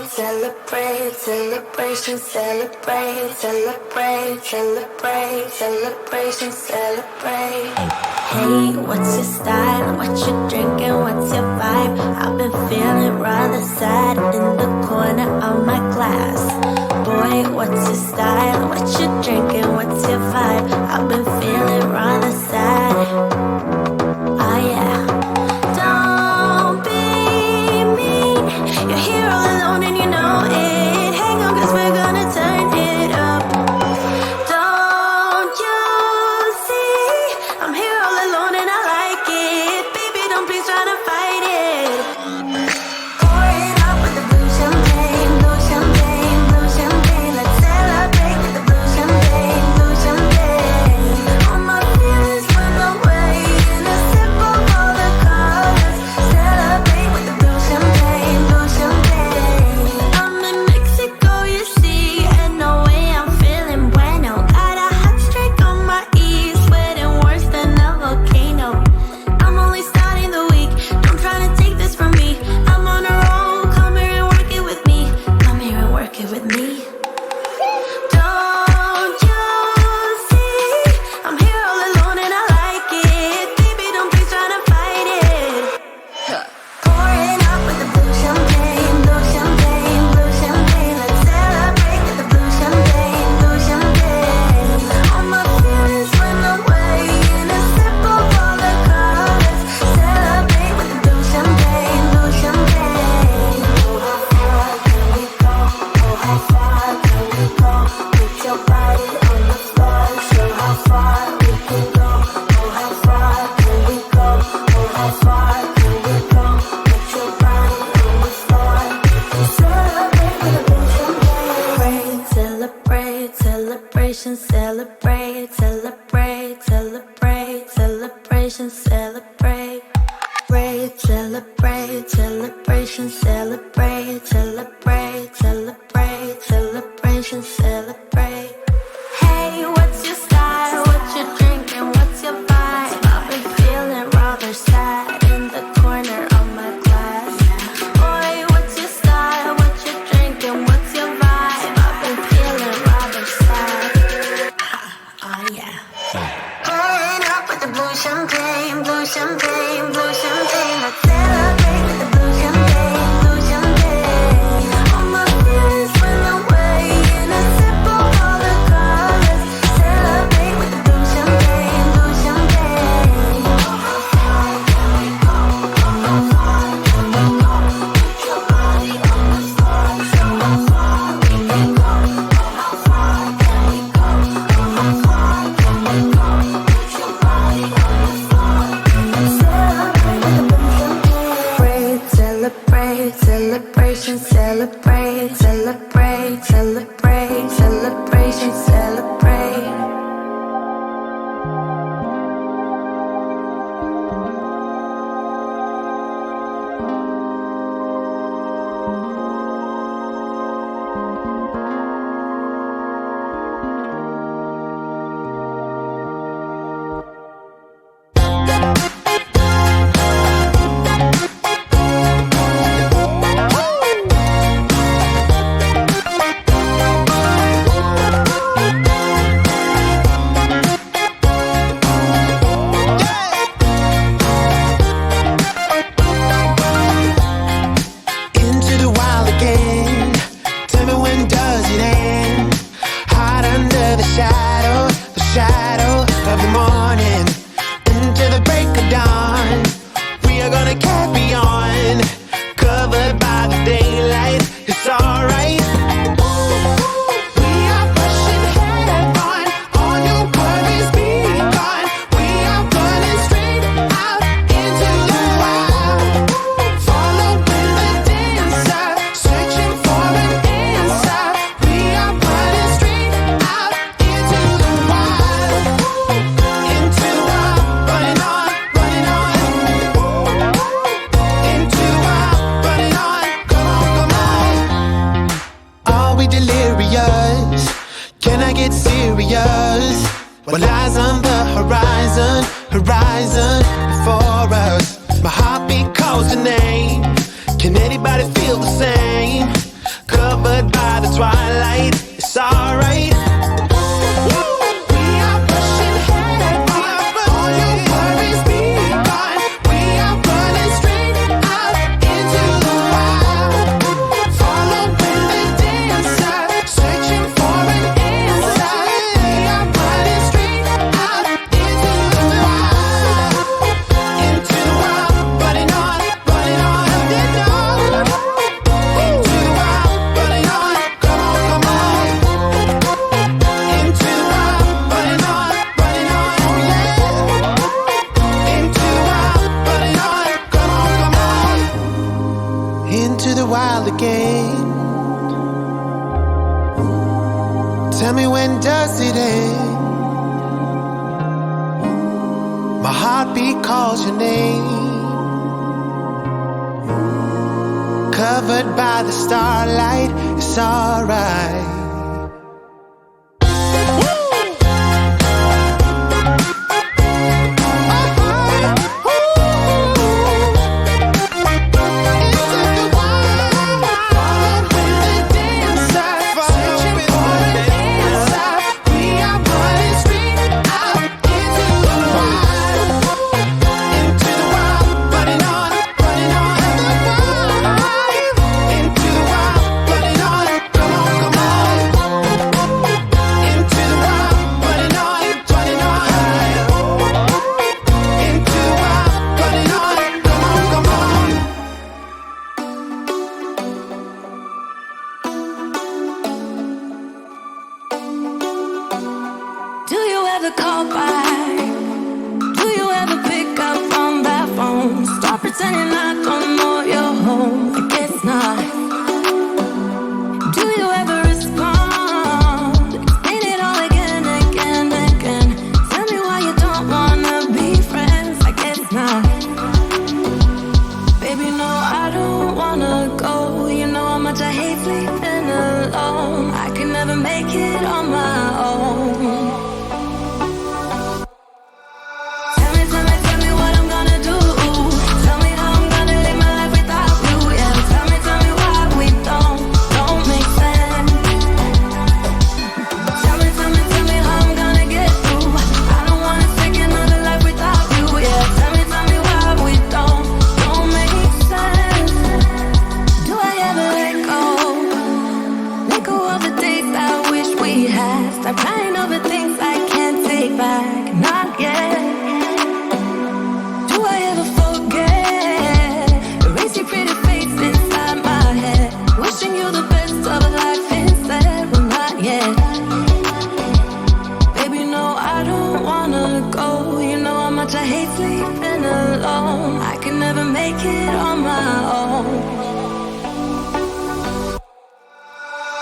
celebrate, celebration, celebrate, celebrate, celebrate, celebration, celebrate. Hey, what's your style? What you drinking? What's your vibe? I've been feeling rather sad in the corner of my class. Boy, what's your style? What you drinking? What's your vibe? I've been feeling rather sad. Oh yeah. Don't be mean. You're here all alone and you know it. Hang on, cause we're gonna turn it up. Don't you see? I'm here all alone and I like it. Baby, don't be trying to fight it. Pour it up with the blue champagne, blue champagne, blue champagne. Let's celebrate with the blue champagne, blue champagne. All my feelings went away in a sip of all the colors. Celebrate with the blue champagne, blue champagne. I'm in Mexico, you see, and no way I'm feeling bueno. Got a hot streak on my E, sweating worse than a volcano. I'm only starting the week, don't try to take this from me. I'm on a roll, come here and work it with me. Come here and work it with me. Don't you see? I'm here all alone and I like it. Baby, don't be trying to fight it. Pour it up with the blue champagne, blue champagne, blue champagne. Let's celebrate with the blue champagne, blue champagne. All my feelings went away in a sip of all the colors. Celebrate with the blue champagne, blue champagne. Oh, how far can we go? Oh, how far can we go? Put your body on the floor, show how far we can go. Oh, how far can we go? Oh, how far can we go? Put your body on the floor. Celebrate with a blue champagne. Celebrate, celebration, celebrate, celebrate, celebrate, celebration, celebrate. Celebrate, celebration, celebrate, celebrate, celebrate, celebration, celebrate. Hey, what's your style? What you drinking? What's your vibe? I've been feeling rather sad in the corner of my class. Boy, what's your style? What you drinking? What's your vibe? I've been feeling rather sad. Oh yeah. Pouring up with the blue champagne, blue champagne, blue champagne. Let's celebrate with the blue champagne, blue champagne. All my feelings went away in a sip of all the colors. Celebrate with the blue champagne, blue champagne. How far can we go? How far can we go? Put your body on the floor, show how far we can go. How far can we go? How far can we go? Put your body on the floor. Celebrate with the blue champagne. Celebrate, celebration, celebrate, celebrate, celebrate, celebration, celebrate. Into the wild again. Tell me when does it end? Hide under the shadow of the morning. Into the break of dawn. We are gonna carry on. Covered by the daylight. It's alright. We are pushing head on. All your worries be gone. We are running straight out into the wild. Following the dancer, searching for an answer. We are running straight out into the wild. Into running on, running on. Into running on, come on, come on. Are we delirious? Can I get serious? What lies on the horizon, horizon before us? My heartbeat calls the name. Can anybody feel the same? end? Tell me, when does it end? My heartbeat calls your name, covered by the starlight. It's alright. Call back. Do you ever pick up on that phone? Stop pretending I don't know you're home. I guess not. Do you ever respond? Explain it all again, again, again. Tell me why you don't wanna be friends. I guess not. Baby, no, I don't wanna go. You know how much I hate sleeping alone. I can never make it on my own. Stop crying over things I can't take back, not yet. Do I ever forget? Erase your pretty face inside my head. Wishing you the best of life instead, well not yet. Baby, no, I don't wanna go. You know how much I hate sleeping alone. I can never make it on my own.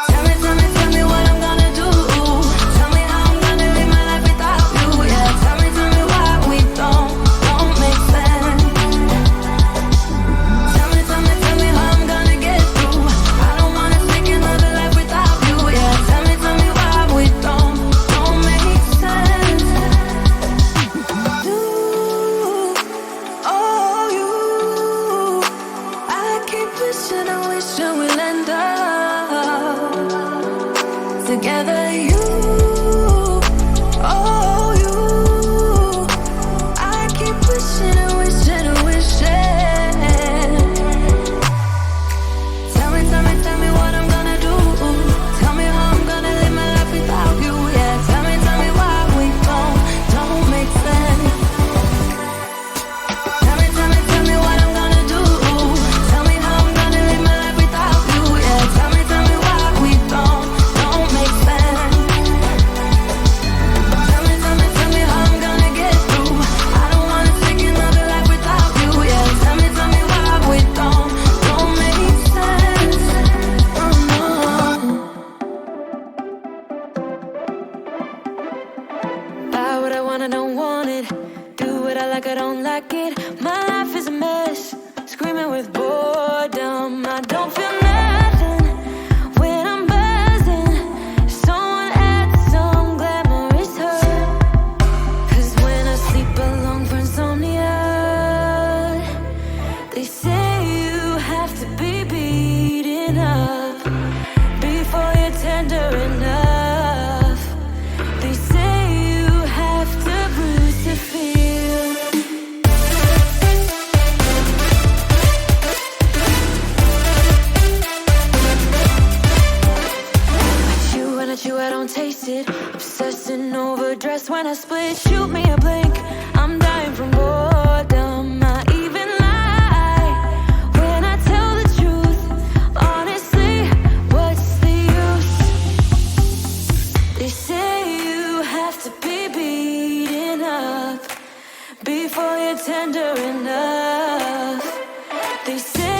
Tell me what I'm gonna do. Together, you, oh, you. I keep wishing and wishing and wishing. Tell me what I'm gonna do. Tell me how I'm gonna live my life without you. Yeah, tell me why we don't make sense. Tell me what I'm gonna do. Tell me how I'm gonna live my life without you. Yeah, tell me why we don't make sense. Tell me how I'm gonna get through. I don't wanna take another life without you. Yeah, tell me why we don't make sense. Oh no. Buy what I want, I don't want it. Do what I like, I don't like it. My life is a mess, screaming with boredom. I don't feel nothing when I'm buzzing. Someone adds some glamorous hurt. 'Cause when I sleep alone for insomnia, they say you have to be beaten up before you're tender enough. They say you have to bruise to feel. I don't taste it. Obsessing over dress when I split. Shoot me a blink, I'm dying from boredom. I even lie when I tell the truth. Honestly, what's the use? They say you have to be beaten up before you're tender enough. They say